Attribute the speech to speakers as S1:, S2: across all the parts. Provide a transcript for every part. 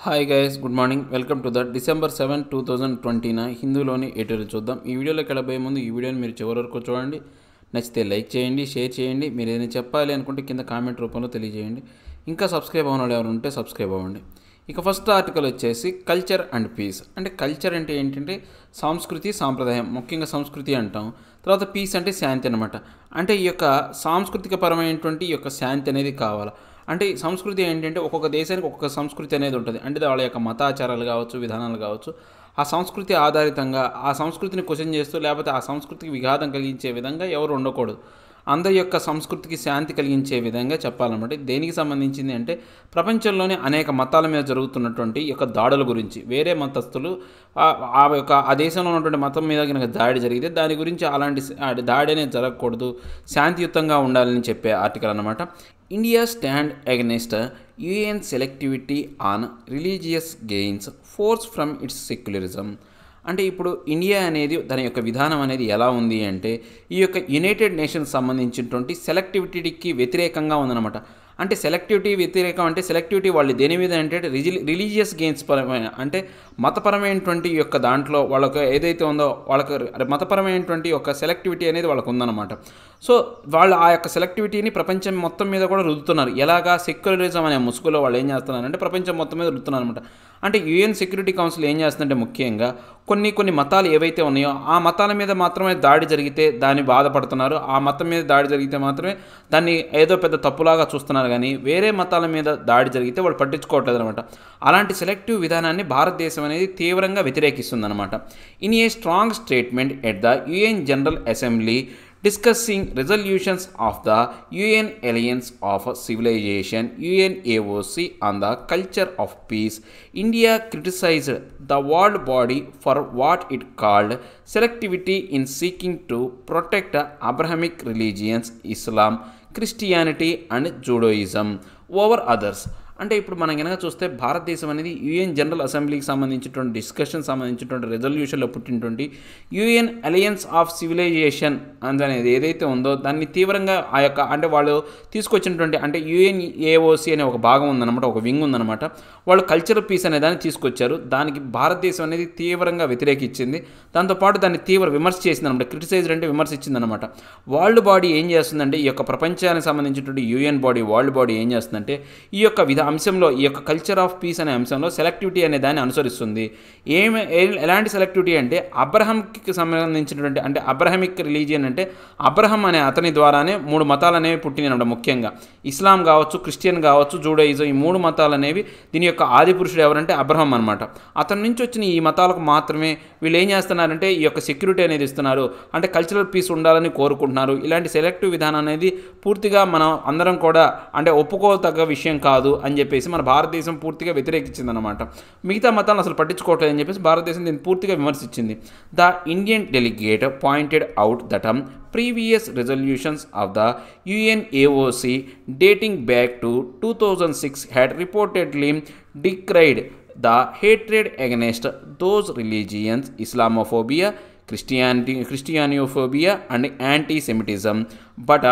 S1: Hi guys, good morning. Welcome to the December 7, 2020 హిందూలోని editorial చూద్దాం. ఈ వీడియోలోకి వెళ్ళబోయే ముందు ఈ వీడియోని మీరు చివరి వరకు చూడండి. నచ్చితే లైక్ చేయండి, షేర్ చేయండి. మీరు ఏదైనా చెప్పాలి అనుకుంటే కింద కామెంట్ రూపంలో తెలియజేయండి. ఇంకా సబ్స్క్రైబ్ అవ్వని వాళ్ళు ఎవరు ఉంటే సబ్స్క్రైబ్ అవ్వండి. ఇక ఫస్ట్ ఆర్టికల్ వచ్చేసి కల్చర్ అండ్ పీస్. అంటే కల్చర్ అంటే ఏంటంటే సంస్కృతి, సాంప్రదాయం, ముఖ్యంగా సంస్కృతి అంటాం. తర్వాత పీస్ అంటే శాంతి అనమాట. అంటే ఈ యొక్క సాంస్కృతిక పరమైనటువంటి ఈ యొక్క శాంతి అనేది కావాలి. అంటే సంస్కృతి ఏంటంటే ఒక్కొక్క దేశానికి ఒక్కొక్క సంస్కృతి అనేది ఉంటుంది. అంటే వాళ్ళ యొక్క మతాచారాలు కావచ్చు, విధానాలు కావచ్చు, ఆ సంస్కృతి ఆధారితంగా ఆ సంస్కృతిని క్వశ్చన్ చేస్తూ లేకపోతే ఆ సంస్కృతికి విఘాతం కలిగించే విధంగా ఎవరు ఉండకూడదు. అందరి యొక్క సంస్కృతికి శాంతి కలిగించే విధంగా చెప్పాలన్నమాట. దేనికి సంబంధించింది అంటే ప్రపంచంలోనే అనేక మతాల మీద జరుగుతున్నటువంటి యొక్క దాడుల గురించి వేరే మతస్థులు ఆ దేశంలో ఉన్నటువంటి మతం మీద కనుక దాడి జరిగితే దాని గురించి అలాంటి దాడి అనేది జరగకూడదు, శాంతియుతంగా ఉండాలని చెప్పే ఆర్టికల్ అన్నమాట. India stand against UN selectivity on religious gains force from it's secularism. అంటే ఇప్పుడు ఇండియా అనేది దాని యొక్క విధానం అనేది ఎలా ఉంది అంటే ఈ యొక్క యునైటెడ్ నేషన్స్ సంబంధించినటువంటి సెలెక్టివిటీకి వ్యతిరేకంగా ఉందన్నమాట. అంటే సెలెక్టివిటీ వ్యతిరేకం అంటే సెలెక్టివిటీ వాళ్ళు దేని మీద అంటే రిలీజియస్ గెయిన్స్ పరమైన అంటే మతపరమైనటువంటి యొక్క దాంట్లో వాళ్ళకు ఏదైతే ఉందో వాళ్ళకు మతపరమైనటువంటి యొక్క సెలెక్టివిటీ అనేది వాళ్ళకు ఉందన్నమాట. సో వాళ్ళు ఆ యొక్క సెలెక్టివిటీని ప్రపంచం మొత్తం మీద కూడా రుద్దుతున్నారు. ఎలాగా సెక్యులరిజం అనే ముసుగులో వాళ్ళు ఏం చేస్తున్నారంటే ప్రపంచం మొత్తం మీద రుద్దుతున్నారు అనమాట. అంటే UN సెక్యూరిటీ కౌన్సిల్ ఏం చేస్తుందంటే ముఖ్యంగా కొన్ని మతాలు ఏవైతే ఉన్నాయో ఆ మతాల మీద మాత్రమే దాడి జరిగితే దాన్ని బాధపడుతున్నారు. ఆ మతం మీద దాడి జరిగితే మాత్రమే దాన్ని ఏదో పెద్ద తప్పులాగా చూస్తున్నారు. కానీ వేరే మతాల మీద దాడి జరిగితే వాళ్ళు పట్టించుకోవట్లేదు అనమాట. అలాంటి సెలెక్టివ్ విధానాన్ని భారతదేశం అనేది తీవ్రంగా వ్యతిరేకిస్తుంది అనమాట. In a strong statement at the UN general assembly discussing resolutions of the UN Alliance of Civilization UNAOC on the culture of peace, India criticized the world body for what it called selectivity in seeking to protect Abrahamic religions, Islam, Christianity and Judaism over others. అంటే ఇప్పుడు మనం కనుక చూస్తే భారతదేశం అనేది UN general అసెంబ్లీకి సంబంధించినటువంటి discussion సంబంధించినటువంటి రెజల్యూషన్లో పుట్టినటువంటి UN అలయన్స్ ఆఫ్ సివిలైజేషన్ అనేది ఏదైతే ఉందో దాన్ని తీవ్రంగా ఆ యొక్క అంటే వాళ్ళు తీసుకొచ్చినటువంటి అంటే UNAOC అనే ఒక భాగం ఉందన్నమాట, ఒక వింగ్ ఉందన్నమాట. వాళ్ళు కల్చరల్ పీస్ అనే దాన్ని తీసుకొచ్చారు. దానికి భారతదేశం అనేది తీవ్రంగా వ్యతిరేకించింది. దాంతోపాటు దాన్ని తీవ్ర విమర్శ చేసింది అనమాట. క్రిటిసైజ్ అంటే విమర్శ ఇచ్చిందనమాట. వరల్డ్ బాడీ ఏం చేస్తుందంటే ఈ యొక్క ప్రపంచానికి సంబంధించినటువంటి UN బాడీ వరల్డ్ బాడీ ఏం చేస్తుందంటే ఈ యొక్క అంశంలో ఈ యొక్క కల్చర్ ఆఫ్ పీస్ అనే అంశంలో సెలెక్టివిటీ అనే దాన్ని అనుసరిస్తుంది. ఎలాంటి సెలెక్టివిటీ అంటే అబ్రహంకి సంబంధించినటువంటి అంటే అబ్రహమిక్ రిలీజియన్ అంటే అబ్రహం అనే అతని ద్వారానే 3 మతాలు అనేవి పుట్టినమాట. ముఖ్యంగా ఇస్లాం కావచ్చు, క్రిస్టియన్ కావచ్చు, జూడోయిజం, ఈ 3 మతాలు అనేవి దీని యొక్క ఆది పురుషుడు ఎవరంటే అబ్రహం అనమాట. అతని నుంచి వచ్చిన ఈ మతాలకు మాత్రమే వీళ్ళు ఏం చేస్తున్నారంటే ఈ యొక్క సెక్యూరిటీ అనేది ఇస్తున్నారు. అంటే కల్చరల్ పీస్ ఉండాలని కోరుకుంటున్నారు. ఇలాంటి సెలెక్టివ్ విధానం అనేది పూర్తిగా మనం అందరం కూడా అంటే ఒప్పుకోదగ్గ విషయం కాదు అని చెప్పేసి మన భారతదేశం పూర్తిగా వ్యతిరేకించిందనమాట. మిగతా మతాలను అసలు పట్టించుకోవట్లేదని చెప్పేసి భారతదేశం దీన్ని పూర్తిగా విమర్శించింది. The Indian delegate pointed out that previous resolutions of the UNAOC dating back to 2006 had reportedly decried the hatred against those religions, Islamophobia, Christianophobia and anti-Semitism, but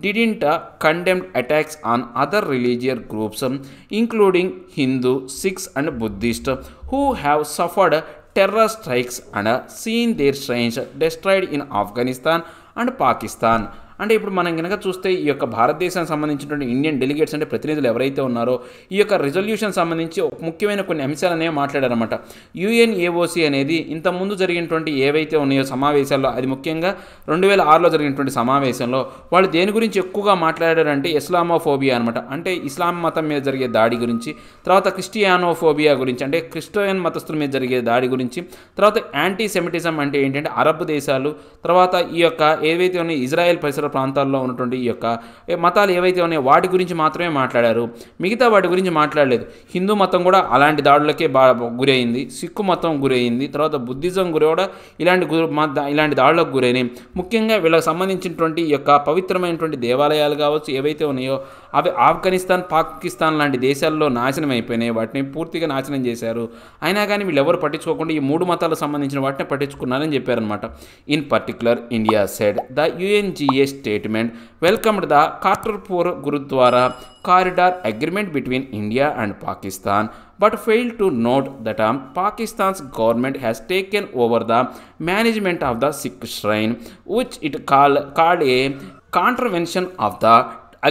S1: didn't condemn attacks on other religious groups, including Hindu, Sikhs and Buddhists, who have suffered terror strikes and seen their shrines destroyed in Afghanistan and Pakistan. అంటే ఇప్పుడు మనం కనుక చూస్తే ఈ యొక్క భారతదేశానికి సంబంధించినటువంటి Indian delegates అంటే ప్రతినిధులు ఎవరైతే ఉన్నారో ఈ యొక్క రిజల్యూషన్ సంబంధించి ముఖ్యమైన కొన్ని అంశాలు అనేవి మాట్లాడారన్నమాట. UNAOC అనేది ఇంతకుముందు జరిగినటువంటి ఏవైతే ఉన్నాయో సమావేశాల్లో, అది ముఖ్యంగా 2006లో జరిగినటువంటి సమావేశంలో వాళ్ళు దేని గురించి ఎక్కువగా మాట్లాడారంటే ఇస్లామోఫోబియా అనమాట. అంటే ఇస్లాం మతం మీద జరిగే దాడి గురించి, తర్వాత క్రిస్టియానోఫోబియా గురించి అంటే క్రిస్టియన్ మతస్థుల మీద జరిగే దాడి గురించి, తర్వాత యాంటీ సెమిటిజం అంటే ఏంటంటే అరబ్ దేశాలు, తర్వాత ఈ యొక్క ఏవైతే ఉన్నాయో ఇజ్రాయెల్ పరిసర ప్రాంతాల్లో ఉన్నటువంటి ఈ యొక్క మతాలు ఏవైతే ఉన్నాయో వాటి గురించి మాత్రమే మాట్లాడారు. మిగతా వాటి గురించి మాట్లాడలేదు. హిందూ మతం కూడా అలాంటి దాడులకే గురైంది, సిక్కు మతం గురైంది, తర్వాత బుద్ధిజం కూడా ఇలాంటి దాడులకు గురైనాయి. ముఖ్యంగా వీళ్ళకి సంబంధించినటువంటి ఈ యొక్క పవిత్రమైనటువంటి దేవాలయాలు కావచ్చు ఏవైతే ఉన్నాయో అవి ఆఫ్ఘనిస్తాన్, పాకిస్తాన్ లాంటి దేశాల్లో నాశనం అయిపోయినాయి. వాటిని పూర్తిగా నాశనం చేశారు. అయినా కానీ వీళ్ళు ఎవరు పట్టించుకోకుండా ఈ 3 మతాలకు సంబంధించిన వాటిని పట్టించుకున్నారని చెప్పారనమాట. In particular India said the UNGA statement welcomed the Kartarpur Gurudwara corridor agreement between India and Pakistan, but failed to note that Pakistan's government has taken over the management of the Sikh shrine, which it called a contravention of the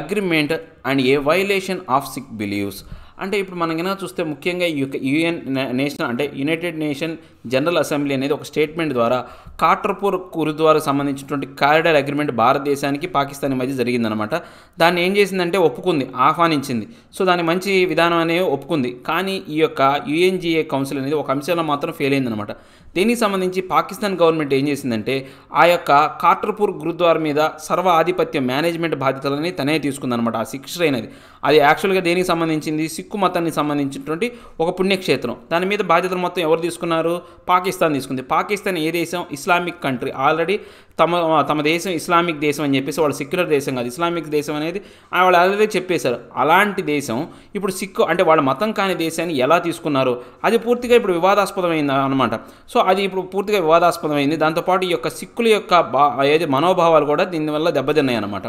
S1: agreement and a violation of Sikh beliefs. అంటే ఇప్పుడు మనం కనుక చూస్తే ముఖ్యంగా ఈ యొక్క United nation general assembly అనేది ఒక స్టేట్మెంట్ ద్వారా కార్టర్పూర్ గురుద్వారాకు సంబంధించినటువంటి కారిడార్ అగ్రిమెంట్ భారతదేశానికి పాకిస్తాన్ మధ్య జరిగిందనమాట. దాన్ని ఏం చేసిందంటే ఒప్పుకుంది, ఆహ్వానించింది. సో దాని మంచి విధానం అనేది ఒప్పుకుంది. కానీ ఈ యొక్క యుఎన్జిఏ కౌన్సిల్ అనేది ఒక అంశంలో మాత్రం ఫెయిల్ అయిందనమాట. దీనికి సంబంధించి పాకిస్తాన్ గవర్నమెంట్ ఏం చేసిందంటే ఆ యొక్క కార్టర్పూర్ గురుద్వారా మీద సర్వ ఆధిపత్యం మేనేజ్మెంట్ బాధ్యతలని తనే తీసుకుందనమాట. ఆ సిక్ ష్రైన్ అది యాక్చువల్గా దేనికి సంబంధించింది, సిక్కు మతానికి సంబంధించినటువంటి ఒక పుణ్యక్షేత్రం. దాని మీద బాధ్యతలు మొత్తం ఎవరు తీసుకున్నారు, పాకిస్తాన్ తీసుకుంది. పాకిస్తాన్ ఏ దేశం, ఇస్లామిక్ కంట్రీ. ఆల్రెడీ తమ దేశం ఇస్లామిక్ దేశం అని చెప్పేసి వాళ్ళు సెక్యులర్ దేశం కాదు, ఇస్లామిక్ దేశం అనేది వాళ్ళు ఆల్రెడీ చెప్పేశారు. అలాంటి దేశం ఇప్పుడు సిక్కు అంటే వాళ్ళ మతం కాని దేశాన్ని ఎలా తీసుకున్నారు, అది పూర్తిగా ఇప్పుడు వివాదాస్పదమైంది అనమాట. సో అది ఇప్పుడు పూర్తిగా వివాదాస్పదమైంది. దాంతోపాటు ఈ యొక్క సిక్కుల యొక్క ఏది మనోభావాలు కూడా దీనివల్ల దెబ్బతిన్నాయి అనమాట.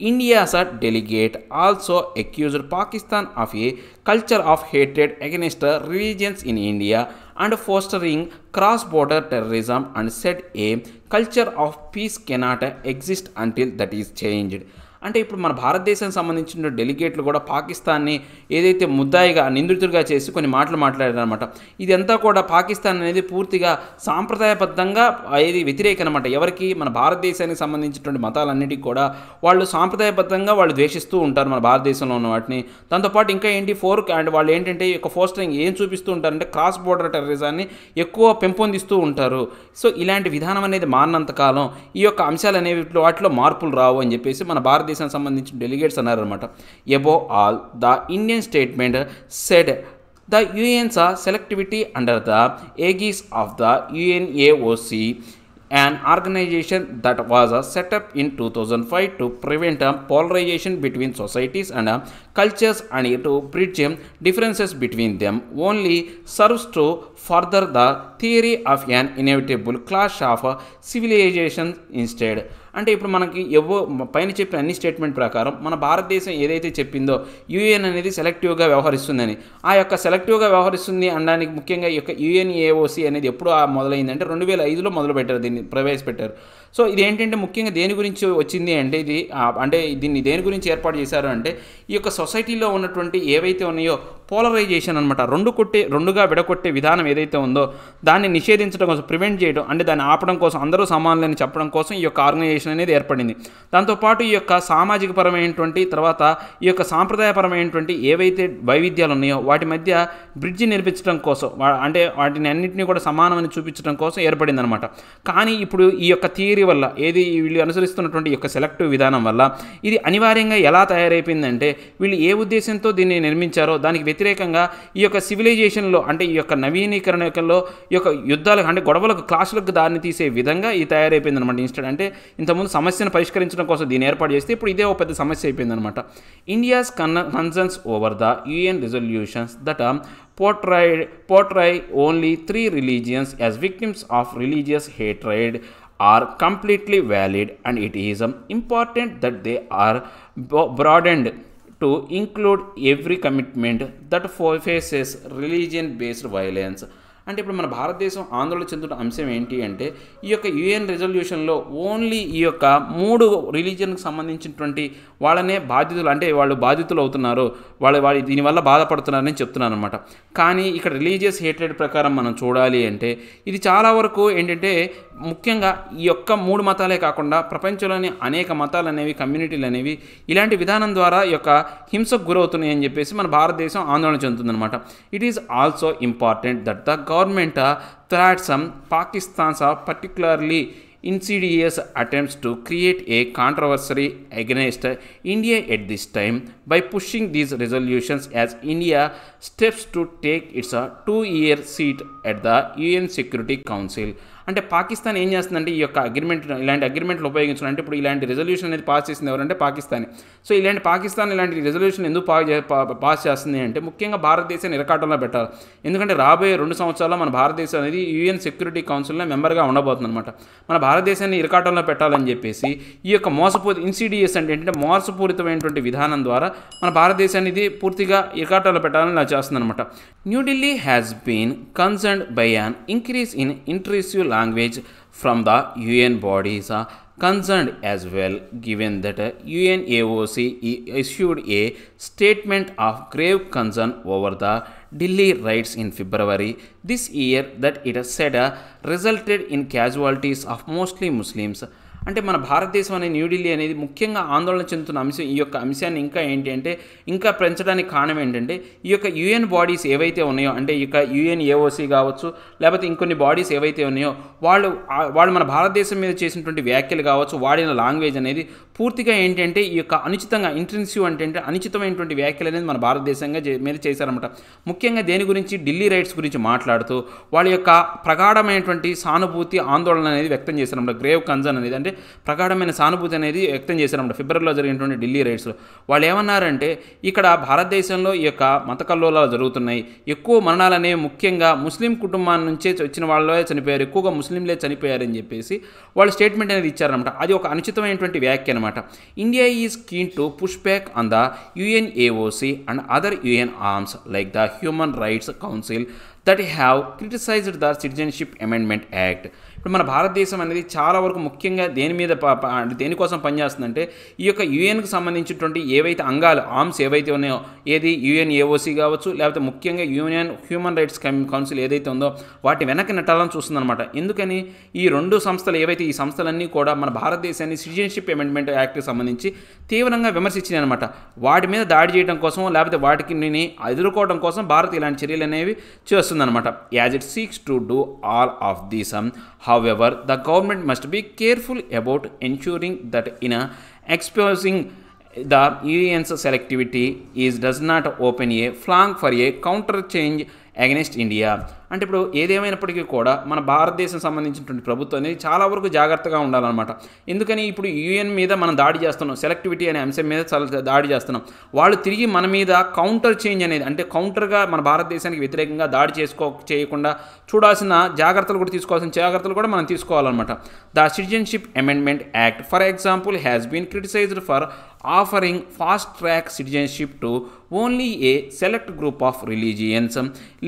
S1: India's delegate also accused Pakistan of a culture of hatred against religions in India and fostering cross-border terrorism, and said a culture of peace cannot exist until that is changed. అంటే ఇప్పుడు మన భారతదేశానికి సంబంధించిన డెలిగేట్లు కూడా పాకిస్తాన్ని ఏదైతే ముద్దాయిగా నిందితుడిగా చేసి కొన్ని మాటలు మాట్లాడారనమాట. ఇదంతా కూడా పాకిస్తాన్ అనేది పూర్తిగా సాంప్రదాయబద్ధంగా ఏది వ్యతిరేక అనమాట. ఎవరికి, మన భారతదేశానికి సంబంధించినటువంటి మతాలన్నిటికీ కూడా వాళ్ళు సాంప్రదాయబద్ధంగా వాళ్ళు ద్వేషిస్తూ ఉంటారు మన భారతదేశంలో ఉన్న వాటిని. దాంతోపాటు ఇంకా ఏంటి అండ్ వాళ్ళు ఏంటంటే ఈ యొక్క ఫోస్టరింగ్ ఏం చూపిస్తూ ఉంటారంటే క్రాస్ బోర్డర్ టెర్రరిజాన్ని ఎక్కువ పెంపొందిస్తూ ఉంటారు. సో ఇలాంటి విధానం అనేది మారినంతకాలం ఈ యొక్క అంశాలు అనేవి వాటిలో మార్పులు రావు అని చెప్పేసి మన భారతదేశానికి సంబంధించిన డెలిగేట్స్ అన్నారనమాట. Above all the Indian statement said the UN's selectivity under the aegis of the UNAOC, an organization that was set up in 2005 to prevent polarization between societies and cultures and to bridge differences between them, only serves to further the theory of an inevitable clash of civilizations instead. అంటే ఇప్పుడు మనకి పైన చెప్పిన అన్ని statement ప్రకారం మన భారతదేశం ఏదైతే చెప్పిందో యుఎన్ అనేది సెలెక్టివ్గా వ్యవహరిస్తుందని, ఆ యొక్క సెలెక్టివ్గా వ్యవహరిస్తుంది అనడానికి ముఖ్యంగా ఈ యొక్క యుఎన్ఏఓసి అనేది ఎప్పుడు మొదలైందంటే 2005లో మొదలుపెట్టారు, దీన్ని ప్రవేశపెట్టారు. సో ఇది ఏంటంటే ముఖ్యంగా దేని గురించి వచ్చింది అంటే దీన్ని దేని గురించి ఏర్పాటు చేశారు అంటే ఈ యొక్క సొసైటీలో ఉన్నటువంటి ఏవైతే ఉన్నాయో పోలరైజేషన్ అనమాట, రెండుగా విడగొట్టే విధానం ఏదైతే ఉందో దాన్ని నిషేధించడం కోసం, ప్రివెంట్ చేయడం అంటే దాన్ని ఆపడం కోసం, అందరూ సమానులని చెప్పడం కోసం ఈ యొక్క ఆర్గనైజేషన్ అనేది ఏర్పడింది. దాంతోపాటు ఈ యొక్క సామాజిక పరమైనటువంటి తర్వాత ఈ యొక్క సాంప్రదాయపరమైనటువంటి ఏవైతే వైవిధ్యాలు ఉన్నాయో వాటి మధ్య బ్రిడ్జి నిర్మించడం కోసం, అంటే వాటిని అన్నింటినీ కూడా సమానమని చూపించడం కోసం ఏర్పడింది అనమాట. కానీ ఇప్పుడు ఈ యొక్క థియరీ వల్ల వీళ్ళు అనుసరిస్తున్నటువంటి ఈ యొక్క సెలెక్టివ్ విధానం వల్ల ఇది అనివార్యంగా ఎలా తయారైపోయిందంటే వీళ్ళు ఏ ఉద్దేశంతో దీన్ని నిర్మించారో దానికి వ్యతిరేకంగా ఈ యొక్క సివిలైజేషన్లో అంటే ఈ యొక్క నవీకరణలో ఈ యొక్క యుద్ధాలకు అంటే గొడవలకు క్లాసులకు దారిని తీసే విధంగా ఇది తయారైపోయింది అనమాట. ఇన్స్టెడ్ అంటే ఇంతకుముందు సమస్యను పరిష్కరించడం కోసం దీన్ని ఏర్పాటు చేస్తే ఇప్పుడు ఇదే ఒక పెద్ద సమస్య అయిపోయింది అనమాట. India's concerns over the UN resolutions that portray only 3 religions as victims of religious hatred are completely valid, and it is important that they are broadened to include every commitment that faces religion-based violence. అంటే ఇప్పుడు మన భారతదేశం ఆందోళన చెందుతున్న అంశం ఏంటి అంటే ఈ యొక్క యుఎన్ రెజల్యూషన్లో ఓన్లీ ఈ యొక్క 3 రిలీజియన్కి సంబంధించినటువంటి వాళ్ళనే బాధితులు, అంటే వాళ్ళు బాధితులు అవుతున్నారు, వాళ్ళు దీనివల్ల బాధపడుతున్నారని చెప్తున్నారు అనమాట. కానీ ఇక్కడ రిలీజియస్ హేట్రెడ్ ప్రకారం మనం చూడాలి అంటే ఇది చాలా వరకు ఏంటంటే ముఖ్యంగా ఈ యొక్క 3 మతాలే కాకుండా ప్రపంచంలోని అనేక మతాలు అనేవి, కమ్యూనిటీలు అనేవి ఇలాంటి విధానం ద్వారా ఈ యొక్క హింసకు గురవుతున్నాయి అని చెప్పేసి మన భారతదేశం ఆందోళన చెందుతుందన్నమాట. It is also important that the government thwarts Pakistan's particularly insidious attempts to create a controversy against India at this time by pushing these resolutions as India steps to take its 2-year seat at the UN Security Council. అంటే పాకిస్తాన్ ఏం చేస్తుందంటే ఈ యొక్క agreement ఇలాంటి అగ్రిమెంట్లు ఉపయోగించడం అంటే ఇప్పుడు ఇలాంటి రెజల్యూషన్ అనేది పాస్ చేసింది ఎవరంటే పాకిస్తాన్. సో పాకిస్తాన్ ఇలాంటి రెజల్యూషన్ ఎందుకు పాస్ చేస్తుంది అంటే ముఖ్యంగా భారతదేశాన్ని ఇరకాటంలో పెట్టాలి. ఎందుకంటే రాబోయే 2 సంవత్సరాల్లో మన భారతదేశం అనేది యుఎన్ సెక్యూరిటీ కౌన్సిల్లో మెంబర్గా ఉండబోతుంది అనమాట. మన భారతదేశాన్ని ఇరకాటంలో పెట్టాలని చెప్పేసి ఈ యొక్క ఇన్సిడియస్ అంటే మోసపూరితమైనటువంటి విధానం ద్వారా మన భారతదేశాన్ని ఇది పూర్తిగా ఇరకాటంలో పెట్టాలని ఇలా చేస్తుందన్నమాట. New Delhi has been concerned by an increase in intrusive language from the UN bodies concerned as well, given that UNAOC issued a statement of grave concern over the Delhi riots in February this year that it said resulted in casualties of mostly Muslims. అంటే మన భారతదేశం అనే న్యూఢిల్లీ అనేది ముఖ్యంగా ఆందోళన చెందుతున్న అంశం. ఈ యొక్క అంశాన్ని ఇంకా పెంచడానికి కారణం ఏంటంటే ఈ యొక్క యుఎన్ బాడీస్ ఏవైతే ఉన్నాయో అంటే ఈ యొక్క UNAOC కావచ్చు లేకపోతే ఇంకొన్ని బాడీస్ ఏవైతే ఉన్నాయో వాళ్ళు మన భారతదేశం మీద చేసినటువంటి వ్యాఖ్యలు కావచ్చు, వాడిన లాంగ్వేజ్ అనేది పూర్తిగా ఈ యొక్క ఇంటెన్సివ్ అంటే అనుచితమైనటువంటి వ్యాఖ్యలు అనేది మన భారతదేశంగా మీద చేశారన్నమాట. ముఖ్యంగా దేని గురించి ఢిల్లీ రైట్స్ గురించి మాట్లాడుతూ వాళ్ళ యొక్క ప్రగాఢమైనటువంటి సానుభూతి ఆందోళన అనేది వ్యక్తం చేశారన్నమాట. గ్రేవ్ కన్సర్న్ అనేది అంటే ప్రగాఢమైన సానుభూతి అనేది వ్యక్తం చేశారన్నమాట. ఫిబ్రవరిలో జరిగినటువంటి ఢిల్లీ రైట్స్లో వాళ్ళు ఏమన్నారంటే ఇక్కడ భారతదేశంలో ఈ యొక్క మత కల్లోలాలు జరుగుతున్నాయి, ఎక్కువ మరణాలు అనేవి ముఖ్యంగా ముస్లిం కుటుంబాల నుంచే వచ్చిన వాళ్ళే చనిపోయారు, ఎక్కువగా ముస్లింలే చనిపోయారని చెప్పేసి వాళ్ళు స్టేట్మెంట్ అనేది ఇచ్చారన్నమాట. అది ఒక అనుచితమైనటువంటి వ్యాఖ్య అనమాట. India is keen to push back on the UNAOC and other UN arms like the Human Rights Council that have criticized the Citizenship Amendment Act. ఇప్పుడు మన భారతదేశం అనేది చాలా వరకు ముఖ్యంగా దేనికోసం పనిచేస్తుందంటే ఈ యొక్క యుఎన్కి సంబంధించినటువంటి ఏవైతే అంగాలు ఆర్మ్స్ ఏవైతే ఉన్నాయో ఏది UNAOC కావచ్చు లేకపోతే ముఖ్యంగా హ్యూమన్ రైట్స్ కౌన్సిల్ ఏదైతే ఉందో వాటి వెనక్కి నెట్టాలని చూస్తుందన్నమాట. ఎందుకని ఈ 2 సంస్థలు ఏవైతే ఈ సంస్థలన్నీ కూడా మన భారతదేశాన్ని సిటిజన్షిప్ అమెండ్మెంట్ యాక్ట్కి సంబంధించి తీవ్రంగా విమర్శించినాయి అనమాట. వాటి మీద దాడి చేయడం కోసం లేకపోతే వాటికి ఎదుర్కోవడం కోసం భారత్ ఇలాంటి చర్యలు అనేవి చేస్తుందన్నమాట. As it seeks to do all of these however, the government must be careful about ensuring that in exposing the UN's selectivity does not open a flank for a counter change against India. అంటే ఇప్పుడు ఏదేమైనప్పటికీ కూడా మన భారతదేశం సంబంధించినటువంటి ప్రభుత్వం అనేది చాలా వరకు జాగ్రత్తగా ఉండాలన్నమాట. ఎందుకని ఇప్పుడు యుఎన్ మీద మనం దాడి చేస్తున్నాం, సెలెక్టివిటీ అనే అంశం మీద దాడి చేస్తున్నాం, వాళ్ళు తిరిగి మన మీద కౌంటర్ చేంజ్ అనేది అంటే కౌంటర్గా మన భారతదేశానికి వ్యతిరేకంగా దాడి చేయకుండా చూడాల్సిన జాగ్రత్తలు కూడా తీసుకోవాల్సిన జాగ్రత్తలు కూడా మనం తీసుకోవాలన్నమాట. The citizenship amendment act for example has been criticised for offering fast track citizenship to only a select group of religions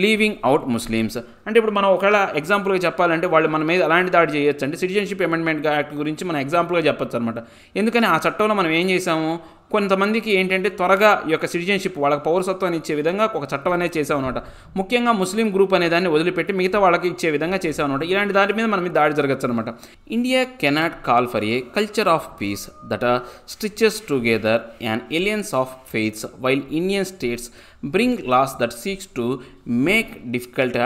S1: leaving out Muslims. అంటే ఇప్పుడు మనం ఒకవేళ ఎగ్జాంపుల్గా చెప్పాలంటే వాళ్ళు మన మీద అలాంటి దాడి చేయొచ్చు అంటే సిటిజన్షిప్ అమెండ్మెంట్ యాక్ట్ గురించి మనం ఎగ్జాంపుల్గా చెప్పొచ్చు అనమాట. ఎందుకని ఆ చట్టంలో మనం ఏం చేసాము, కొంతమందికి త్వరగా ఈ యొక్క సిటిజన్షిప్ వాళ్ళకి పౌరసత్వాన్ని ఇచ్చే విధంగా ఒక చట్టం అనేది చేసాం అనమాట. ముఖ్యంగా ముస్లిం గ్రూప్ అనే దాన్ని వదిలిపెట్టి మిగతా వాళ్ళకి ఇచ్చే విధంగా చేసాం అనమాట. ఇలాంటి దాని మీద మన మీద దాడి జరగచ్చు అనమాట. India cannot call for a culture of peace that stitches together and alliances of faiths while Indian states bring laws that seeks to make difficult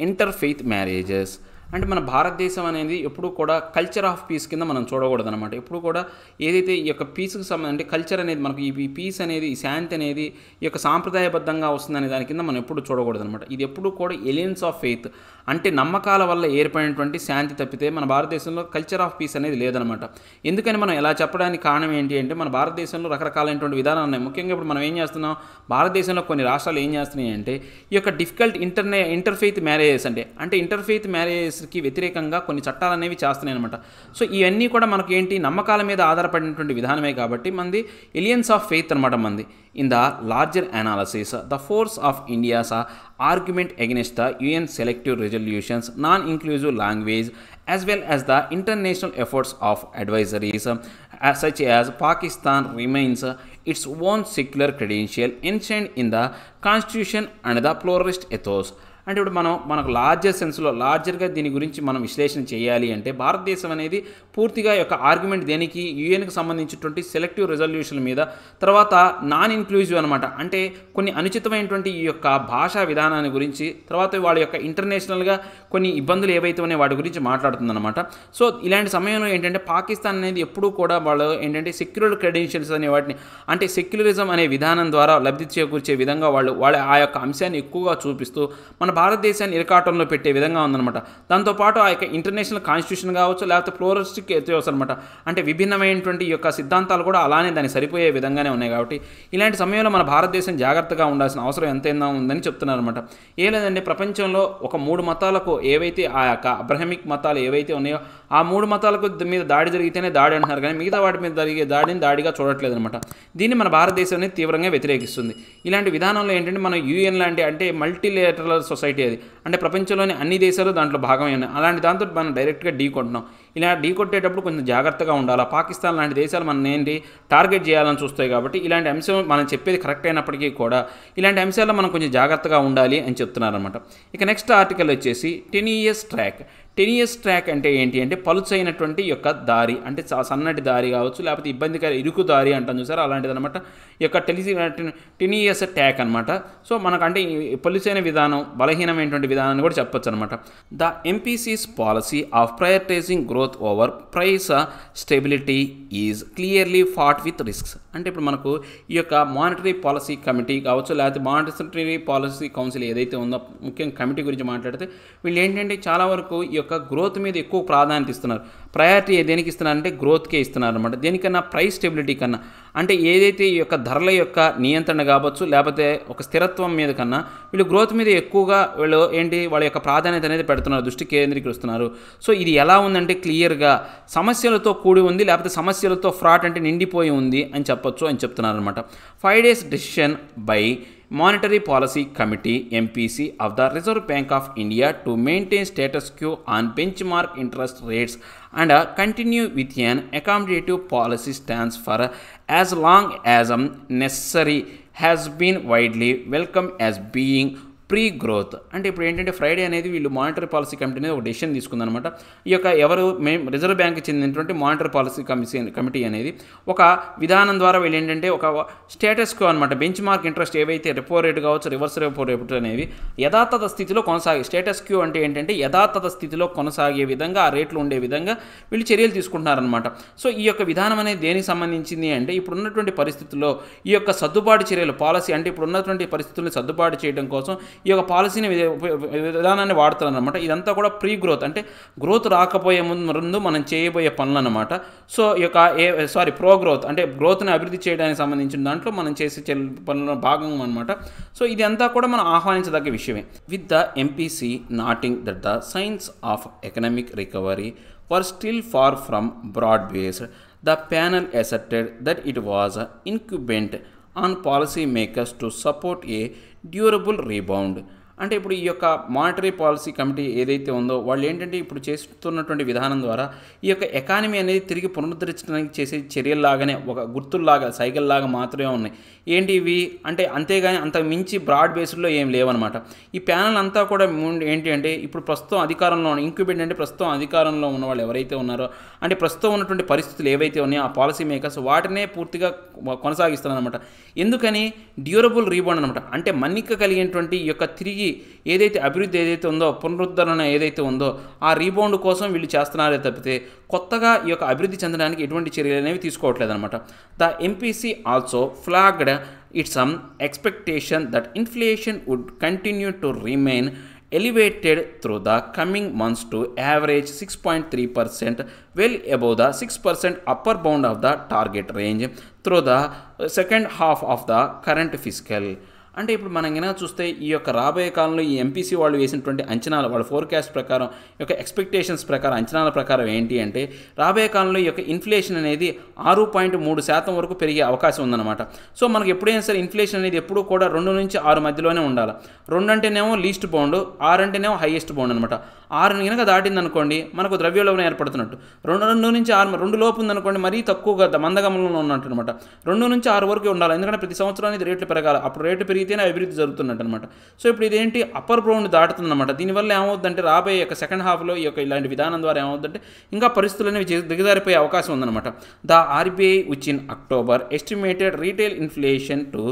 S1: interfaith marriages. అంటే మన భారతదేశం అనేది ఎప్పుడు కూడా కల్చర్ ఆఫ్ పీస్ కింద మనం చూడకూడదు అనమాట. ఎప్పుడు కూడా ఏదైతే ఈ యొక్క పీస్కి సంబంధించి అంటే కల్చర్ అనేది మనకు ఈ పీస్ అనేది ఈ శాంతి అనేది ఈ యొక్క సాంప్రదాయబద్ధంగా వస్తుందనే దాని కింద మనం ఎప్పుడు చూడకూడదు అనమాట. ఇది ఎప్పుడు కూడా ఎలియన్స్ ఆఫ్ ఫెయిత్ అంటే నమ్మకాల వల్ల ఏర్పడినటువంటి శాంతి తప్పితే మన భారతదేశంలో కల్చర్ ఆఫ్ పీస్ అనేది లేదనమాట. ఎందుకని మనం ఎలా చెప్పడానికి కారణం ఏంటి అంటే మన భారతదేశంలో రకరకాలైనటువంటి విధానాలు ఉన్నాయి. ముఖ్యంగా ఇప్పుడు మనం ఏం చేస్తున్నాం, భారతదేశంలో కొన్ని రాష్ట్రాలు ఏం చేస్తున్నాయి అంటే ఈ యొక్క డిఫికల్ట్ ఇంటర్ఫెయిత్ మ్యారేజెస్ అంటే ఇంటర్ఫెయిత్ మ్యారేజెస్కి వ్యతిరేకంగా కొన్ని చట్టాలు అనేవి చేస్తున్నాయి అనమాట. సో ఇవన్నీ కూడా మనకి నమ్మకాల మీద ఆధారపడినటువంటి విధానమే కాబట్టి మంది ఎలియన్స్ ఆఫ్ ఫెయిత్ అనమాట. మంది in the larger analysis the force of India's argument against the UN selective resolutions, non-inclusive language, as well as the international efforts of advisories such as Pakistan remains its own secular credential enshrined in the constitution and the pluralist ethos. అంటే ఇప్పుడు మనకు larger సెన్స్లో లార్జర్గా దీని గురించి మనం విశ్లేషణ చేయాలి అంటే భారతదేశం అనేది పూర్తిగా యొక్క ఆర్గ్యుమెంట్ దేనికి యుఎన్కి సంబంధించినటువంటి సెలెక్టివ్ రెజల్యూషన్ మీద, తర్వాత నాన్ ఇన్క్లూజివ్ అనమాట అంటే కొన్ని అనుచితమైనటువంటి ఈ యొక్క భాషా విధానాన్ని గురించి, తర్వాత వాళ్ళ యొక్క ఇంటర్నేషనల్గా కొన్ని ఇబ్బందులు ఏవైతే ఉన్నాయో వాటి గురించి మాట్లాడుతుందన్నమాట. సో ఇలాంటి సమయంలో ఏంటంటే పాకిస్తాన్ అనేది ఎప్పుడూ కూడా వాళ్ళు సెక్యులర్ క్రెడెన్షియల్స్ అనే వాటిని అంటే సెక్యులరిజం అనే విధానం ద్వారా లబ్ధి చేకూర్చే విధంగా వాళ్ళు ఆ యొక్క అంశాన్ని ఎక్కువగా చూపిస్తూ మన భారతదేశాన్ని ఇరకాటంలో పెట్టే విధంగా ఉందన్నమాట. దాంతోపాటు ఆ యొక్క ఇంటర్నేషనల్ కాన్స్టిట్యూషన్ కావచ్చు, లేకపోతే ప్లూరలిస్టిక్ ఎథియోస్ అనమాట, అంటే విభిన్నమైనటువంటి ఈ యొక్క సిద్ధాంతాలు కూడా అలానే దానికి సరిపోయే విధంగానే ఉన్నాయి. కాబట్టి ఇలాంటి సమయంలో మన భారతదేశం జాగ్రత్తగా ఉండాల్సిన అవసరం ఎంతైనా ఉందని చెప్తున్నారన్నమాట. ఏ లేదండి, ప్రపంచంలో ఒక 3 మతాలకు ఏవైతే ఆ యొక్క అబ్రహమిక్ మతాలు ఏవైతే ఉన్నాయో ఆ 3 మతాలకు మీద దాడి జరిగితేనే దాడి అంటున్నారు, కానీ మిగతా వాటి మీద జరిగే దాడిని దాడిగా చూడట్లేదు అనమాట. దీన్ని మన భారతదేశం అనేది తీవ్రంగా వ్యతిరేకిస్తుంది. ఇలాంటి విధానంలో ఏంటంటే మనం యూఎన్ లాంటి అంటే మల్టీలేటరల్ సొసైటీ అది, అంటే ప్రపంచంలోని అన్ని దేశాలు దాంట్లో భాగమే ఉన్నాయి. అలాంటి దాంతో మనం డైరెక్ట్గా ఢీ కొంటున్నాం. ఇలా ఢీ కొట్టేటప్పుడు కొంచెం జాగ్రత్తగా ఉండాలి. పాకిస్తాన్ లాంటి దేశాలు మనం ఏంటి టార్గెట్ చేయాలని చూస్తాయి. కాబట్టి ఇలాంటి అంశం మనం చెప్పేది కరెక్ట్ అయినప్పటికీ కూడా ఇలాంటి అంశాల్లో మనం కొంచెం జాగ్రత్తగా ఉండాలి అని చెప్తున్నారనమాట. ఇక నెక్స్ట్ ఆర్టికల్ వచ్చేసి 10 years ట్రాక్. 10 years ట్రాక్ అంటే ఏంటి అంటే పలుచైనటువంటి యొక్క దారి, అంటే సన్నటి దారి కావచ్చు, లేకపోతే ఇబ్బందికర ఇరుకు దారి అంటాం చూసారు, అలాంటిది అనమాట ఈ యొక్క 10 years ట్రాక్ అనమాట. సో మనకంటే పలుచైన విధానం, బలహీనమైనటువంటి విధానాన్ని కూడా చెప్పొచ్చు అనమాట. The MPC's policy of prioritising growth over price stability is clearly fraught with risks. అంటే ఇప్పుడు మనకు ఈ యొక్క మానిటరీ పాలసీ కమిటీ కావచ్చు, లేకపోతే మానిటరీ పాలసీ కౌన్సిల్ ఏదైతే ఉందో, ముఖ్యంగా కమిటీ గురించి మాట్లాడితే వీళ్ళు ఏంటంటే చాలా వరకు ఈ యొక్క గ్రోత్ మీద ఎక్కువ ప్రాధాన్యత ఇస్తున్నారు. ప్రయారిటీ దేనికి ఇస్తున్నారంటే గ్రోత్కే ఇస్తున్నారు అనమాట. దేనికన్నా ప్రైస్ స్టెబిలిటీ కన్నా, అంటే ఏదైతే ఈ యొక్క ధరల యొక్క నియంత్రణ కావచ్చు, లేకపోతే ఒక స్థిరత్వం మీద కన్నా వీళ్ళు గ్రోత్ మీద ఎక్కువగా వీళ్ళు ఏంటి వాళ్ళ యొక్క ప్రాధాన్యత అనేది పెడుతున్నారు, దృష్టి కేంద్రీకరిస్తున్నారు. సో ఇది ఎలా ఉందంటే క్లియర్గా సమస్యలతో కూడి ఉంది, లేకపోతే సమస్యలతో ఫ్రాడ్ అంటే నిండిపోయి ఉంది అని చెప్పొచ్చు అని చెప్తున్నారు అనమాట. 5 days decision by Monetary Policy Committee MPC of the Reserve Bank of India to maintain status quo on benchmark interest rates and continue with an accommodative policy stance for as long as necessary has been widely welcomed as being pre growth. అంటే ఇప్పుడు ఏంటంటే Friday అనేది వీళ్ళు monetary policy committee అనేది ఒక decision తీసుకుందనమాట. ఈ యొక్క ఎవరు రిజర్వ్ బ్యాంక్కి చెందినటువంటి మానిటరీ పాలసీ కమిటీ అనేది ఒక విధానం ద్వారా వీళ్ళు ఏంటంటే ఒక స్టేటస్ కో అనమాట, బెంచ్ మార్క్ ఇంట్రెస్ట్ ఏవైతే రెపో రేటు కావచ్చు, రివర్స్ రెపో రేటు అనేవి యథాతథ స్థితిలో కొనసాగే, స్టేటస్ క్యూ అంటే ఏంటంటే యథాతథ స్థితిలో కొనసాగే విధంగా ఆ రేట్లు ఉండే విధంగా వీళ్ళు చర్యలు తీసుకుంటున్నారనమాట. సో ఈ యొక్క విధానం అనేది దేనికి సంబంధించింది అంటే ఇప్పుడు ఉన్నటువంటి పరిస్థితుల్లో ఈ యొక్క సర్దుబాటు చర్యలు పాలసీ, అంటే ఇప్పుడు ఉన్నటువంటి పరిస్థితులను సర్దుబాటు చేయడం కోసం ఈ యొక్క పాలసీని విధానాన్ని వాడుతున్నారు అనమాట. ఇదంతా కూడా ప్రీ గ్రోత్, అంటే గ్రోత్ రాకపోయే ముందు మనం చేయబోయే పనులు అనమాట. సో ఈ యొక్క ప్రో గ్రోత్ అంటే గ్రోత్ని అభివృద్ధి చేయడానికి సంబంధించిన దాంట్లో మనం చేసే పనుల భాగం అనమాట. సో ఇది అంతా కూడా మనం ఆహ్వానించదగ్గ విషయమే. With the MPC NATing that the science of economic recovery were still far from broad-based, the panel asserted that it was incumbent on policymakers to support a durable rebound. అంటే ఇప్పుడు ఈ యొక్క మానిటరీ పాలసీ కమిటీ ఏదైతే ఉందో వాళ్ళు ఏంటంటే ఇప్పుడు చేస్తున్నటువంటి విధానం ద్వారా ఈ యొక్క ఎకానమీ అనేది తిరిగి పునరుద్ధరించడానికి చేసే చర్యల్లాగానే ఒక గుర్తుల్లాగా సైకిల్ లాగా మాత్రమే ఉన్నాయి. ఏంటి ఇవి అంటే అంతేగాని అంత మించి బ్రాడ్ బేస్డ్లో ఏం లేవన్నమాట. ఈ ప్యానల్ అంతా కూడా ఏంటి అంటే ఇప్పుడు ప్రస్తుతం అధికారంలో ఉన్న ఇంక్యుబెంట్ అంటే ప్రస్తుతం అధికారంలో ఉన్న వాళ్ళు ఎవరైతే ఉన్నారో అంటే ప్రస్తుతం ఉన్నటువంటి పరిస్థితులు ఏవైతే ఉన్నాయో ఆ పాలసీ మేకర్స్ వాటినే పూర్తిగా కొనసాగిస్తారనమాట. ఎందుకని డ్యూరబుల్ రీబౌండ్ అనమాట, అంటే మన్నిక కలిగినటువంటి ఈ యొక్క తిరిగి ఏదైతే అభివృద్ధి ఏదైతే ఉందో పునరుద్ధరణ ఏదైతే ఉందో ఆ రీబౌండ్ కోసం వీళ్ళు చేస్తున్నారే తప్పితే కొత్తగా ఈ యొక్క అభివృద్ధి చెందడానికి ఎటువంటి చర్యలు అనేవి తీసుకోవట్లేదు అనమాట. The MPC also flagged its expectation that inflation would continue to remain elevated through the coming months to average 6.3%, well above the 6% upper bound of the target range through the second half of the current fiscal. అంటే ఇప్పుడు మనం కనుక చూస్తే ఈ యొక్క రాబోయే కాలంలో ఈ ఎంపీసీ వాళ్ళు వేసినటువంటి అంచనాలు, వాళ్ళ ఫోర్కాస్ట్ ప్రకారం ఈ యొక్క ఎక్స్పెక్టేషన్స్ ప్రకారం అంచనాల ప్రకారం ఏంటి అంటే రాబోయే కాలంలో ఈ యొక్క ఇన్ఫ్లేషన్ అనేది 6.3% వరకు పెరిగే అవకాశం ఉందన్నమాట. సో మనకు ఎప్పుడైనా సరే ఇన్ఫ్లేషన్ అనేది ఎప్పుడూ కూడా 2 నుంచి 6 మధ్యలోనే ఉండాలి. 2 అంటేనేమో లీస్ట్ బౌండ్, 6 అంటేనేమో హైయెస్ట్ బౌండ్ అనమాట. 6 కనుక దాటింది అనుకోండి మనకు ద్రవ్యోల్బణం ఏర్పడుతున్నట్టు. 2 నుంచి 6 2 లోపు ఉందనుకోండి మరీ తక్కువగా మందగమనంలో ఉన్నట్టు అనమాట. 2 నుంచి 6 వరకు ఉండాలి, ఎందుకంటే ప్రతి సంవత్సరం అనేది రేట్లు పెరగాలి, అప్పుడు రేటు పెరిగితేనే అభివృద్ధి జరుగుతున్నట్టు అనమాట. సో ఇప్పుడు ఇదేంటి అప్పర్ బౌండ్ దాటుతుందన్నమాట. దీనివల్ల ఏమవుతుందంటే రాబోయే యొక్క సెకండ్ హాఫ్లో ఈ యొక్క ఇలాంటి విధానం ద్వారా ఏమవుతుందంటే ఇంకా పరిస్థితులు అనేవి దిగజారిపోయే అవకాశం ఉందన్నమాట. The RBI which in October estimated retail inflation to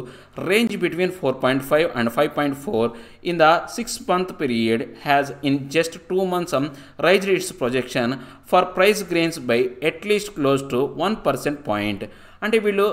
S1: range between 4.5 and 5.4 in the 6-month period has in just 2 months raised its projection for price gains by at least close to 1% point. అంటే వీళ్ళు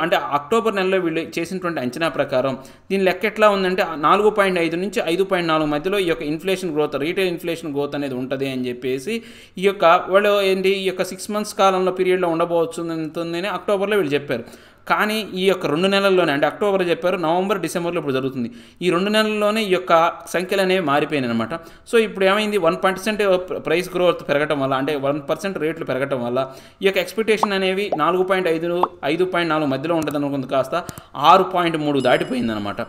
S1: అంటే October నెలలో వీళ్ళు చేసినటువంటి అంచనా ప్రకారం దీని లెక్క ఎట్లా ఉందంటే 4.5 నుంచి 5.4 మధ్యలో ఈ యొక్క inflation growth, retail inflation growth అనేది ఉంటుంది అని చెప్పేసి ఈ యొక్క వాళ్ళు ఈ యొక్క 6 months కాలంలో పీరియడ్లో ఉండబోతుందని అక్టోబర్లో వీళ్ళు చెప్పారు. కానీ ఈ యొక్క 2 నెలల్లోనే, అంటే అక్టోబర్ చెప్పారు, నవంబర్ డిసెంబర్లో ఇప్పుడు జరుగుతుంది. ఈ 2 నెలల్లోనే ఈ యొక్క సంఖ్యలు అనేవి మారిపోయినాయి అనమాట. సో ఇప్పుడు ఏమైంది, 1% ప్రైస్ గ్రోత్ పెరగటం వల్ల, అంటే 1% రేట్లు పెరగటం వల్ల ఈ యొక్క ఎక్స్పెక్టేషన్ అనేవి 4.5 5.4 మధ్యలో ఉంటుంది అనుకుంది, కాస్త 6.3 దాటిపోయిందనమాట.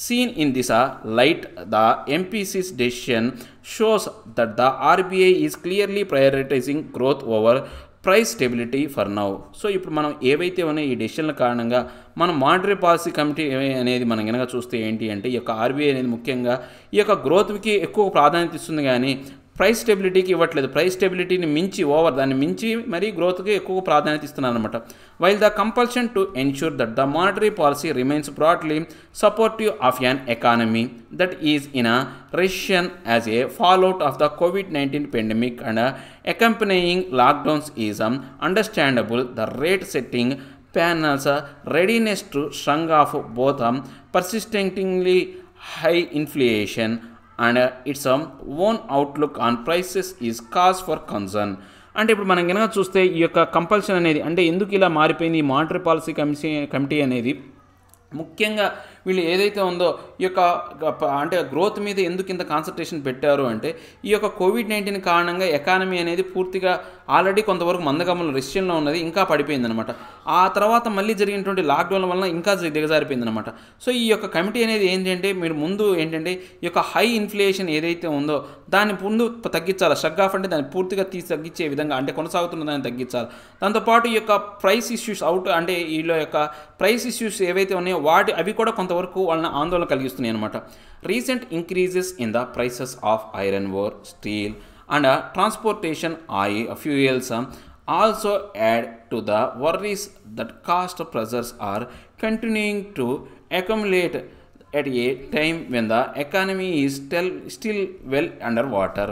S1: Seen in this light the MPC's decision shows that the RBI is clearly prioritising growth over price stability for now. So ఇప్పుడు మనం ఏవైతే ఉన్నాయో ఈ డెసిషన్ల కారణంగా మనం మానిటరీ పాలసీ కమిటీ అనేది మనం కనుక చూస్తే ఏంటి అంటే ఈ యొక్క RBI అనేది ముఖ్యంగా ఈ యొక్క గ్రోత్కి ఎక్కువ ప్రాధాన్యత ఇస్తుంది, కానీ ప్రైస్ స్టెబిలిటీకి ఇవ్వట్లేదు. ప్రైస్ స్టెబిలిటీని మించి దాన్ని మించి మరీ గ్రోత్కి ఎక్కువ ప్రాధాన్యత ఇస్తున్నారు అనమాట. While the compulsion to ensure that the monetary policy remains broadly supportive of an economy that is in a recession as a fallout of the COVID-19 pandemic and accompanying lockdowns is understandable. The rate-setting panel's readiness to shrug off both persistently high inflation and its own outlook on prices is cause for concern. అంటే ఇప్పుడు మనం కనుక చూస్తే ఈ యొక్క compulsion అనేది, అంటే ఎందుకు ఇలా మారిపోయింది ఈ మానిటరీ పాలసీ కమిటీ అనేది, ముఖ్యంగా వీళ్ళు ఏదైతే ఉందో ఈ యొక్క అంటే గ్రోత్ మీద ఎందుకు ఇంత కాన్సన్ట్రేషన్ పెట్టారు అంటే ఈ యొక్క COVID-19 కారణంగా ఎకానమీ అనేది పూర్తిగా ఆల్రెడీ కొంతవరకు మందగమనంలో రెసిషన్లో ఉన్నది, ఇంకా పడిపోయిందనమాట. ఆ తర్వాత మళ్ళీ జరిగినటువంటి లాక్డౌన్ వలన ఇంకా దిగజారిపోయిందనమాట. సో ఈ యొక్క కమిటీ అనేది ఏంటంటే మీరు ముందు ఏంటంటే ఈ యొక్క హై ఇన్ఫ్లేషన్ ఏదైతే ఉందో దాన్ని ముందు తగ్గించాలి. షగ్ ఆఫ్ అంటే దాన్ని పూర్తిగా తగ్గించే విధంగా, అంటే కొనసాగుతున్న దాన్ని తగ్గించాలి. దాంతోపాటు ఈ యొక్క ప్రైస్ ఇష్యూస్ అంటే వీళ్ళ యొక్క ప్రైస్ ఇష్యూస్ ఏవైతే ఉన్నాయో అవి కూడా కొంతవరకు వాళ్ళని ఆందోళన కలిగిస్తున్నాయి అనమాట. Recent increases in the prices of iron ore, steel and transportation fuels also add to the worries that cost pressures are continuing to accumulate at a time when the economy is still well underwater.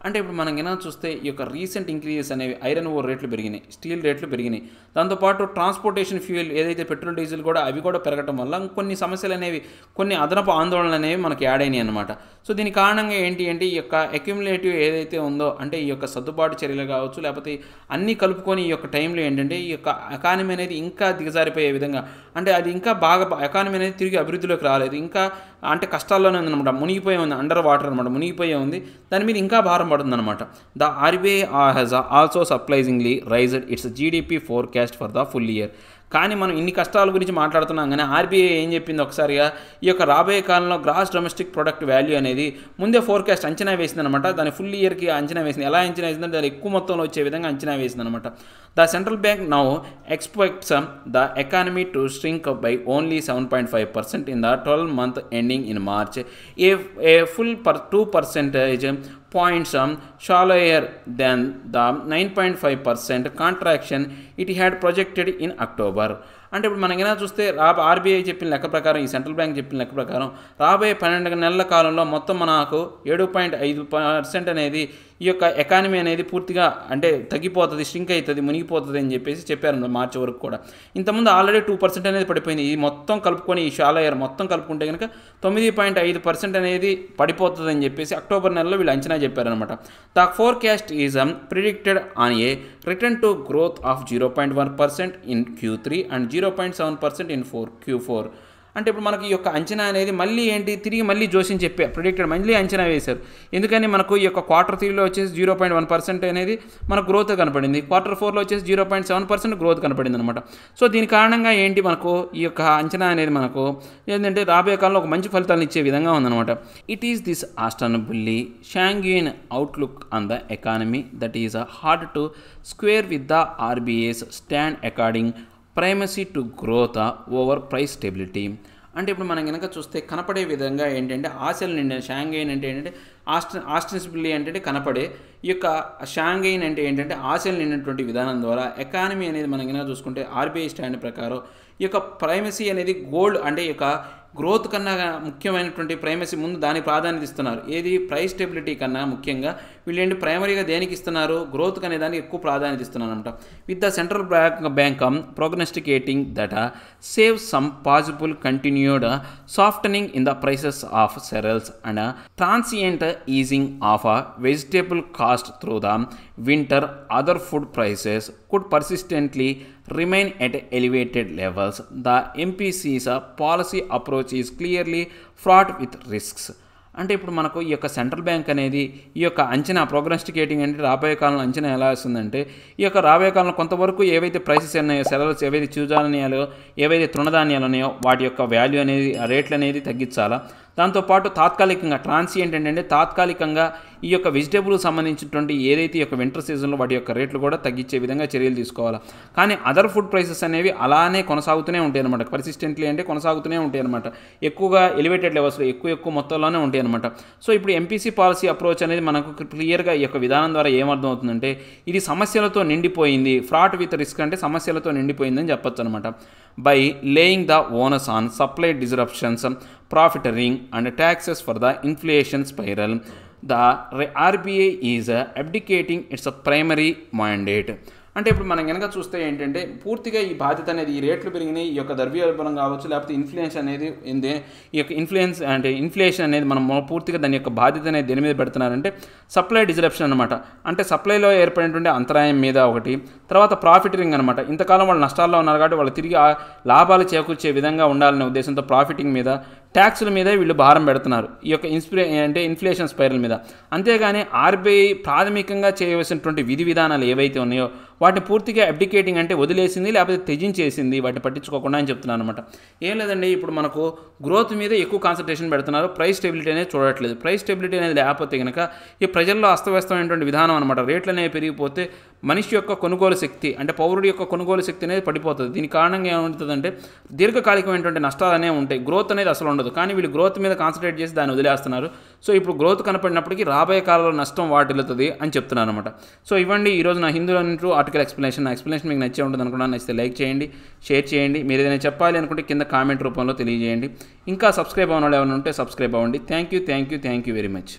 S1: అంటే ఇప్పుడు మనం ఏమైనా చూస్తే ఈ యొక్క recent increases అనేవి iron ore రేట్లు పెరిగినాయి, స్టీల్ రేట్లు పెరిగినాయి, దాంతోపాటు ట్రాన్స్పోర్టేషన్ ఫ్యూయల్ ఏదైతే పెట్రోల్ డీజిల్ కూడా అవి కూడా పెరగటం వల్ల కొన్ని సమస్యలు అనేవి, కొన్ని అదనపు ఆందోళనలు అనేవి మనకి యాడ్ అయినాయి అనమాట. సో దీని కారణంగా ఏంటి అంటే ఈ యొక్క అక్యుములేటివ్ ఏదైతే ఉందో, అంటే ఈ యొక్క సర్దుబాటు చర్యలు కావచ్చు, లేకపోతే అన్నీ కలుపుకొని ఈ యొక్క టైంలో ఏంటంటే ఈ యొక్క ఎకానమీ అనేది ఇంకా దిగజారిపోయే విధంగా, అంటే అది ఇంకా బాగా ఎకానమీ అనేది తిరిగి అభివృద్ధిలోకి రాలేదు, ఇంకా అంటే కష్టాల్లోనే ఉందన్నమాట, మునిగిపోయే ఉంది, అండర్ వాటర్ అనమాట, మునిగిపోయే ఉంది, దాని మీద ఇంకా భారం పడుతుందన్నమాట. The RBI has also surprisingly raised its GDP forecast for the full year. కానీ మనం ఇన్ని కష్టాల గురించి మాట్లాడుతున్నాం, కానీ RBI ఏం చెప్పింది ఒకసారిగా, ఈ యొక్క రాబోయే కాలంలో గ్రాస్ డొమెస్టిక్ ప్రొడక్ట్ వాల్యూ అనేది ముందే ఫోర్కాస్ట్ అంచనా వేసిందనమాట. దాని ఫుల్ ఇయర్కి అంచనా వేసింది. ఎలా అంచనా వేసిందంటే దాని ఎక్కువ మొత్తంలో వచ్చే విధంగా అంచనా వేసిందనమాట. The central bank now expects the economy to shrink by only 7.5% in the 12 month ending in March, a full 2% points shallower than the 9.5% contraction it had projected in October. అంటే ఇప్పుడు మనం ఏమైనా చూస్తే RBI చెప్పిన లెక్క ప్రకారం, ఈ సెంట్రల్ బ్యాంక్ చెప్పిన లెక్క ప్రకారం రాబోయే 12 నెలల కాలంలో మొత్తం మనకు 7.5% అనేది ఈ యొక్క ఎకానమీ అనేది పూర్తిగా అంటే తగ్గిపోతుంది, స్ట్రింక్ అవుతుంది, మునిగిపోతుంది అని చెప్పేసి చెప్పారు మార్చి వరకు కూడా. ఇంతకుముందు ఆల్రెడీ 2% అనేది పడిపోయింది. ఇది మొత్తం కలుపుకొని ఈ షాలయర్ మొత్తం కలుపుకుంటే కనుక 9.5% అనేది పడిపోతుంది అని చెప్పేసి అక్టోబర్ నెలలో వీళ్ళు అంచనా చెప్పారనమాట. The forecast is predicted on a return to growth of 0.1% in Q3 and 0.7% in Q4. అంటే ఇప్పుడు మనకి ఈ యొక్క అంచనా అనేది మళ్ళీ ఏంటి, తిరిగి మళ్ళీ జోషిని చెప్పే ప్రిడిక్టెడ్ మళ్ళీ అంచనా వేశారు. ఎందుకని మనకు ఈ యొక్క Q3లో వచ్చేసి 0.1% అనేది మనకు గ్రోత్ కనపడింది, Q4లో వచ్చేసి 0.7% గ్రోత్ కనపడింది అనమాట. సో దీని కారణంగా ఏంటి, మనకు ఈ యొక్క అంచనా అనేది మనకు ఏంటంటే రాబోయే కాలంలో ఒక మంచి ఫలితాలను ఇచ్చే విధంగా ఉందన్నమాట. It is this astonishingly sanguine outlook on the economy that is hard to square with the RBI's stand according primacy to growth over price stability. అంటే ఇప్పుడు మనం కనుక చూస్తే కనపడే విధంగా ఏంటంటే ఆశలు నిండిన, షాంఘై అంటే ఏంటంటే ఆస్టెన్సిబిలిటీ అంటే కనపడే, ఈ యొక్క షాంఘైన్ అంటే ఏంటంటే ఆశలు నిండినటువంటి విధానం ద్వారా ఎకానమీ అనేది మనం కనుక చూసుకుంటే ఆర్బీఐ స్టాండ్ ప్రకారం ఈ యొక్క ప్రైమసీ అనేది గోల్డ్ అంటే ఈ యొక్క గ్రోత్ కన్నా ముఖ్యమైనటువంటి ప్రైమసీ ముందు దానికి ప్రాధాన్యత ఇస్తున్నారు. ఏది ప్రైస్ స్టెబిలిటీ కన్నా ముఖ్యంగా వీళ్ళేంటి ప్రైమరీగా దేనికి ఇస్తున్నారు, గ్రోత్ అనే దానికి ఎక్కువ ప్రాధాన్యత ఇస్తున్నారు అనమాట. With the central bank prognosticating that save some possible continued softening in the prices of cereals and transient easing of vegetable cost through the winter, other food prices could persistently remain at elevated levels. The MPC's policy approach is clearly fraught with risks. అంటే ఇప్పుడు మనకు ఈ యొక్క central bank అనేది ఈ యొక్క అంచనా ప్రోగ్నోస్టికేటింగ్ అంటే రాబోయే కాలంలో అంచనా ఎలా వస్తుందంటే ఈ యొక్క రాబోయే కాలంలో కొంతవరకు ఏవైతే ప్రైసెస్ ఉన్నాయో సెరల్స్ ఏవైతే చిరుధాన్యాలు ఏవైతే తృణధాన్యాలు ఉన్నాయో వాటి యొక్క వాల్యూ అనేది రేట్లు అనేది తగ్గించాలా. దాంతోపాటు తాత్కాలికంగా ట్రాన్సియంట్ ఏంటంటే తాత్కాలికంగా ఈ యొక్క వెజిటేబుల్కి సంబంధించినటువంటి ఏదైతే ఈ యొక్క వింటర్ సీజన్లో వాటి యొక్క రేట్లు కూడా తగ్గించే విధంగా చర్యలు తీసుకోవాలి. కానీ అదర్ ఫుడ్ ప్రైసెస్ అనేవి అలానే కొనసాగుతూనే ఉంటాయి అనమాట. పర్సిస్టెంట్లీ అంటే కొనసాగుతూనే ఉంటాయి అనమాట. ఎక్కువగా ఎలివేటెడ్ లెవెల్స్లో ఎక్కువ మొత్తంలోనే ఉంటాయి అనమాట. సో ఇప్పుడు ఎంపీసీ పాలసీ అప్రోచ్ అనేది మనకు క్లియర్గా ఈ యొక్క విధానం ద్వారా ఏమర్థం అవుతుందంటే ఇది సమస్యలతో నిండిపోయింది. ఫ్రాట్ విత్ రిస్క్ అంటే సమస్యలతో నిండిపోయిందని చెప్పొచ్చు అనమాట. By laying the onus on supply disruptions, profiteering and taxes for the inflation spiral, the RBI is abdicating its primary mandate. అంటే ఇప్పుడు మనం కనుక చూస్తే ఏంటంటే పూర్తిగా ఈ బాధ్యత అనేది ఈ రేట్లు పెరిగినాయి, ఈ యొక్క ద్రవ్యోల్బణం కావచ్చు, లేకపోతే ఇన్ఫ్లుయెన్స్ అనేది ఈ యొక్క ఇన్ఫ్లేషన్ అనేది మనం పూర్తిగా దాని యొక్క బాధ్యత అనేది దేని మీద పెడుతున్నారంటే సప్లై డిస్రప్షన్ అనమాట. అంటే సప్లైలో ఏర్పడినటువంటి అంతరాయం మీద ఒకటి, తర్వాత ప్రాఫిటరింగ్ అనమాట. ఇంతకాలం వాళ్ళు నష్టాల్లో ఉన్నారు కాబట్టి వాళ్ళు తిరిగి లాభాలు చేకూర్చే విధంగా ఉండాలనే ఉద్దేశంతో ప్రాఫిటింగ్ మీద, ట్యాక్సుల మీద వీళ్ళు భారం పెడుతున్నారు ఈ యొక్క ఇన్ఫ్లేషన్ స్పైరల్ మీద. అంతేగాని ఆర్బీఐ ప్రాథమికంగా చేయవలసినటువంటి విధి విధానాలు ఏవైతే ఉన్నాయో వాటిని పూర్తిగా అబ్డికేటింగ్ అంటే వదిలేసింది, లేకపోతే త్యజించేసింది, వాటిని పట్టించుకోకుండా అని చెప్తున్నాను అనమాట. ఏం లేదండి, ఇప్పుడు మనకు గ్రోత్ మీద ఎక్కువ కాన్సన్ట్రేషన్ పెడుతున్నారు, ప్రైస్ స్టెబిలిటీ అనేది చూడట్లేదు. ప్రైస్ స్టెబిలిటీ అనేది లేకపోతే కనుక ఈ ప్రజల్లో అస్తవ్యస్తమైనటువంటి విధానం అనమాట. రేట్లు అనేవి పెరిగిపోతే మనిషి యొక్క కొనుగోలు శక్తి అంటే పౌరుడి యొక్క కొనుగోలు శక్తి అనేది పడిపోతుంది. దీని కారణంగా ఏమవుతుందంటే దీర్ఘకాలికమైనటువంటి నష్టాలు అనేవి ఉంటాయి, గ్రోత్ అనేది అసలు ఉండదు. కానీ వీళ్ళు గ్రోత్ మీద కాన్సన్ట్రేట్ చేసి దాన్ని వదిలేస్తున్నారు. సో ఇప్పుడు గ్రోత్ కనపడినప్పటికీ రాబోయే కాలంలో నష్టం వాటిల్లుతుంది అని చెప్తున్నాను అనమాట. సో ఇవ్వండి ఈరోజు నా హిందూ ఆర్టికల్ ఎక్స్ప్లెనేషన్. నా ఎక్స్ప్లెనేషన్ మీకు నచ్చే ఉంటుంది అనుకున్నాను. నచ్చితే లైక్ చేయండి, షేర్ చేయండి. మీరు ఏదైనా చెప్పాలి అనుకుంటే కింద కామెంట్ రూపంలో తెలియజేయండి. ఇంకా సబ్స్క్రైబ్ అవ్వని వాళ్ళు ఎవరైనా ఉంటే సబ్స్క్రైబ్ అవ్వండి. Thank you very much.